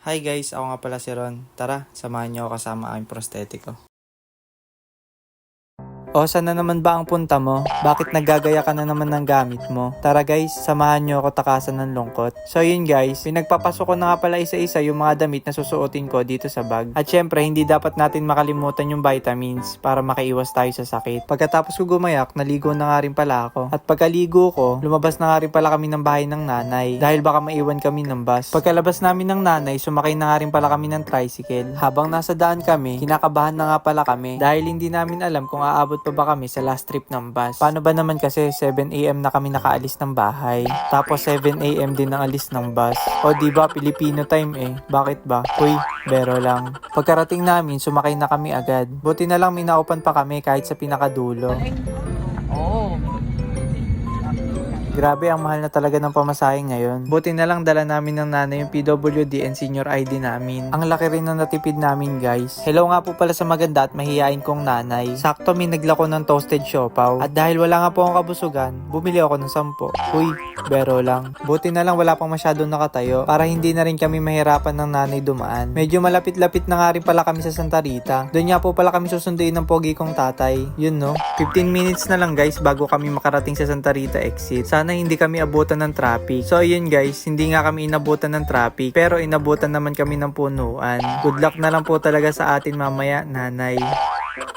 Hi guys, ako nga pala si Ron. Tara, samahan niyo ako kasama ang prostetiko. O, saan na naman ba ang punta mo? Bakit naggagaya ka na naman ng gamit mo? Tara guys, samahan nyo ako takasan ng lungkot. So yun guys, pinagpapasok ko na nga pala isa-isa yung mga damit na susuotin ko dito sa bag. At syempre, hindi dapat natin makalimutan yung vitamins para makaiwas tayo sa sakit. Pagkatapos ko gumayak, naligo na nga rin pala ako. At pagkaligo ko, lumabas na nga rin pala kami ng bahay ng nanay dahil baka maiwan kami ng bus. Pagkalabas namin ng nanay, sumakay na nga rin pala kami ng tricycle. Habang nasa daan kami, kinakabahan na nga pala kami dahil hindi namin alam kung aabot pa ba kami sa last trip ng bus. Paano ba naman kasi 7 AM na kami nakaalis ng bahay. Tapos 7 AM din ang alis ng bus. O diba Filipino time eh. Bakit ba? Uy, bero lang. Pagkarating namin, sumakay na kami agad. Buti na lang minaupan pa kami kahit sa pinakadulo. Grabe, ang mahal na talaga ng pamasahe ngayon. Buti na lang dala namin ng nanay yung PWD and senior ID namin. Ang laki rin ng natipid namin guys. Hello nga po pala sa maganda at mahihain kong nanay. Sakto may naglako ng toasted siopaw. At dahil wala nga po akong kabusugan, bumili ako ng 10. Uy, bero lang. Buti na lang wala pang masyadong nakatayo para hindi na rin kami mahirapan ng nanay dumaan. Medyo malapit-lapit na nga rin pala kami sa Santa Rita. Doon nga po pala kami susunduin ng pogi kong tatay. Yun no, 15 minutes na lang guys bago kami makarating sa Santa Rita exit. Sana hindi kami abutan ng traffic. So ayun guys, hindi nga kami inabutan ng traffic pero inabutan naman kami ng punuan. Good luck na lang po talaga sa atin mamaya, nanay.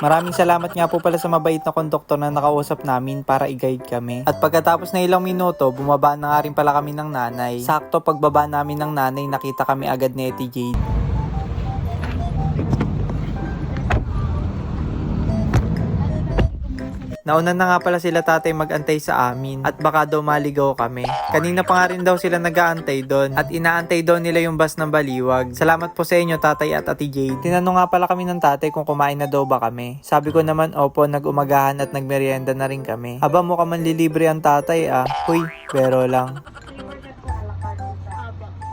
Maraming salamat nga po pala sa mabait na konduktor na nakausap namin para i-guide kami. At pagkatapos na ilang minuto, bumaba na nga rin pala kami ng nanay. Sakto pagbaba namin ng nanay, nakita kami agad ni Ate Jade. Nauna na nga pala sila tatay mag-antay sa amin at baka daw maligaw kami. Kanina pa nga rin daw sila nag-aantay doon at inaantay daw nila yung bus ng Baliwag. Salamat po sa inyo tatay at Ate Jade. Tinanong nga pala kami ng tatay kung kumain na daw ba kami. Sabi ko naman opo, nag-umagahan at nagmerienda na rin kami. Aba mo ka man lilibre ang tatay ah. Uy, pero lang.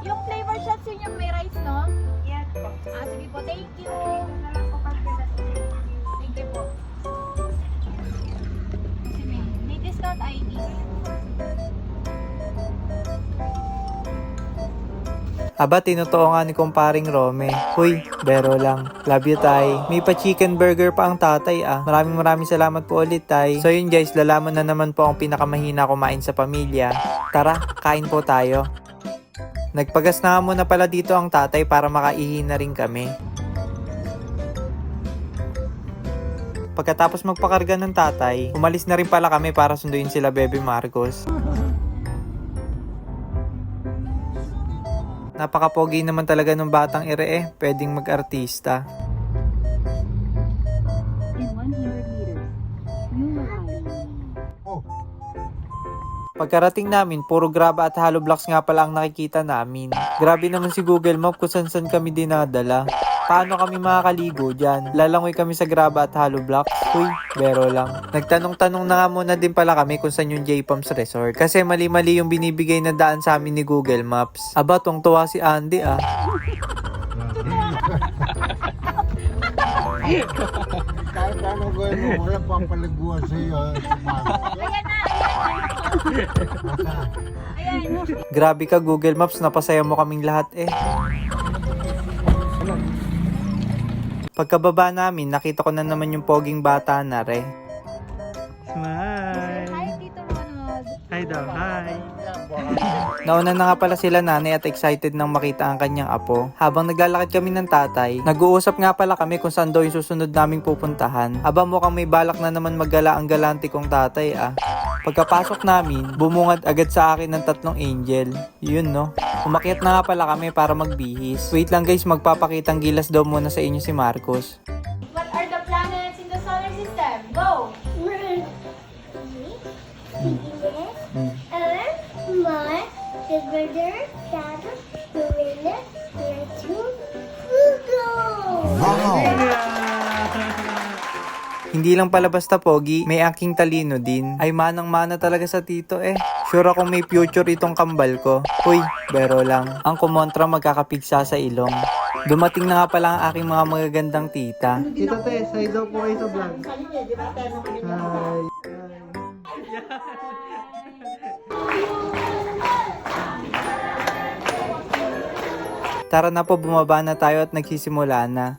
Yung flavor shots yun yung may rice, no? Yes po. Sige po, thank you. Thank you po. May discount ID. Aba, tinotoo nga ni kumparing Rome. Uy, bero lang. Love you, tay. May pa chicken burger pa ang tatay ah. Maraming salamat po ulit, tay. So yun guys, lalaman na naman po ang pinakamahina kumain sa pamilya. Tara, kain po tayo. Nagpagas na nga muna pala dito ang tatay para makaihi na rin kami. Pagkatapos magpakarga ng tatay, umalis na rin pala kami para sunduin sila Bebe Marcos. Napakapogi naman talaga ng batang ire eh, pwedeng mag-artista. In 100 meters, you arrive. Pagkarating namin, puro graba at hollow blocks nga pala ang nakikita namin. Grabe naman si Google Map kung saan kami dinadala. Paano kami makakaligo dyan? Lalangoy kami sa graba at hollow blocks? Uy, bero lang. Nagtanong-tanong na nga muna din pala kami kung saan yung J-Pumps Resort. Kasi mali-mali yung binibigay na daan sa amin ni Google Maps. Aba, tuwang-tuwa si Andy ah. Kahit ano gawin mo, wala pang paliguan sa iyo. Ayan. Grabe ka Google Maps, napasaya mo kaming lahat eh. Pagkababa namin, nakita ko na naman yung poging bata na re. Smile! Hi, Tito Ronald. Hi daw, hi! Nauna na nga pala sila nanay at excited nang makita ang kanyang apo. Habang naglalakad kami ng tatay, nag-uusap nga pala kami kung saan daw yung susunod naming pupuntahan. Aba mukhang may balak na naman maggala ang galante kong tatay ah. Pagkapasok namin, bumungad agad sa akin ng 3 angel. Yun no. Umakyat na nga pala kami para magbihis. Wait lang guys, magpapakitang gilas daw muna sa inyo si Marcos. What are the planets in the solar system? Go! Earth, Mars, Jupiter, Saturn, Uranus, Neptune, Pluto! Hindi lang pala basta pogi, may aking talino din. Ay manang-mana talaga sa tito eh. Sure akong may future itong kambal ko. Uy, bero lang. Ang kumontra magkakapigsa sa ilong. Dumating na nga pala ang aking mga magagandang tita. Tita Tess, hi daw po kayo sa vlog. Hi. Tara na po, bumaba na tayo at nagsisimula na.